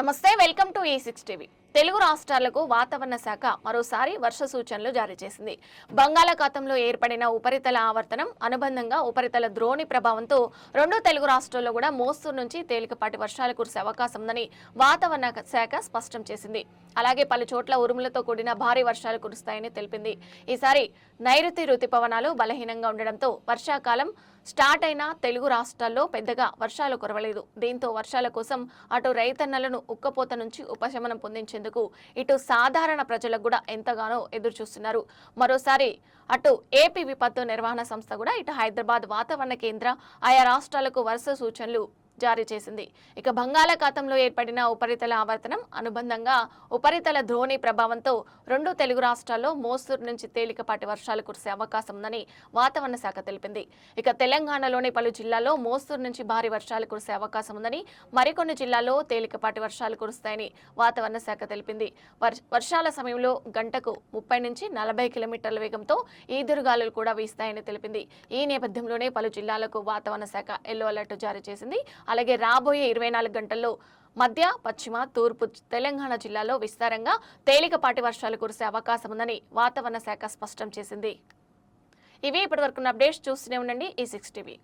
నమస్తే, welcome to E6 TV. Telugu రాష్ట్రాలకు వాతావరణ శాఖ మరోసారి వర్ష సూచనలు జారీ చేసింది. బంగాళాఖాతంలో ఏర్పడిన ఉపరితల ఆవర్తనం అనుబంధంగా ఉపరితల ద్రోణి ప్రభావంతో రెండు తెలుగు రాష్ట్రాల్లో కూడా మోస్తరు నుంచి తేలికపాటి వర్షాలు కురిసే అవకాశం ఉందని వాతావరణ శాఖ స్పష్టం చేసింది. అలాగే పలు చోట్ల ఉరుములతో కూడిన భారీ వర్షాలు కురుస్తాయని తెలిపింది. ఈసారి నైరుతి రుతుపవనాలు బలహీనంగా ఉండడంతో వర్షాకాలం స్టార్ట్ అయిన తెలుగు రాష్ట్రాల్లో పెద్దగా వర్షాలు కురవలేదు. దీంతో వర్షాల కోసం అటు రైతన్నలను ఉక్కపోత నుంచి ఉపశమనం పొందించేందుకు ఇటు సాధారణ ప్రజలకు కూడా ఎంతగానో ఎదురు చూస్తున్నారు. మరోసారి అటు ఏపీ విపత్తు నిర్వహణ సంస్థ కూడా ఇటు హైదరాబాద్ వాతావరణ కేంద్ర ఆయా రాష్ట్రాలకు వరుస సూచనలు జారీ చేసింది. ఇక బంగాళాఖాతంలో ఏర్పడిన ఉపరితల ఆవర్తనం అనుబంధంగా ఉపరితల ద్రోణి ప్రభావంతో రెండు తెలుగు రాష్ట్రాల్లో మోస్తరు నుంచి తేలికపాటి వర్షాలు కురిసే అవకాశం ఉందని వాతావరణ శాఖ తెలిపింది. ఇక తెలంగాణలోని పలు జిల్లాల్లో మోస్తరు నుంచి భారీ వర్షాలు కురిసే అవకాశం ఉందని, మరికొన్ని జిల్లాల్లో తేలికపాటి వర్షాలు కురుస్తాయని వాతావరణ శాఖ తెలిపింది. వర్షాల సమయంలో గంటకు 30 నుంచి 40 కిలోమీటర్ల వేగంతో ఈదురుగాలులు కూడా వీస్తాయని తెలిపింది. ఈ నేపథ్యంలోనే పలు జిల్లాలకు వాతావరణ శాఖ ఎల్లో అలర్ట్ జారీ చేసింది. అలాగే రాబోయే 24 గంటల్లో మధ్య, పశ్చిమ, తూర్పు తెలంగాణ జిల్లాలో విస్తారంగా తేలికపాటి వర్షాలు కురిసే అవకాశం ఉందని వాతావరణ శాఖ స్పష్టం చేసింది. ఇవి ఇప్పటివరకు అప్డేట్స్. చూస్తూనే ఉండండి E6 టీవీ.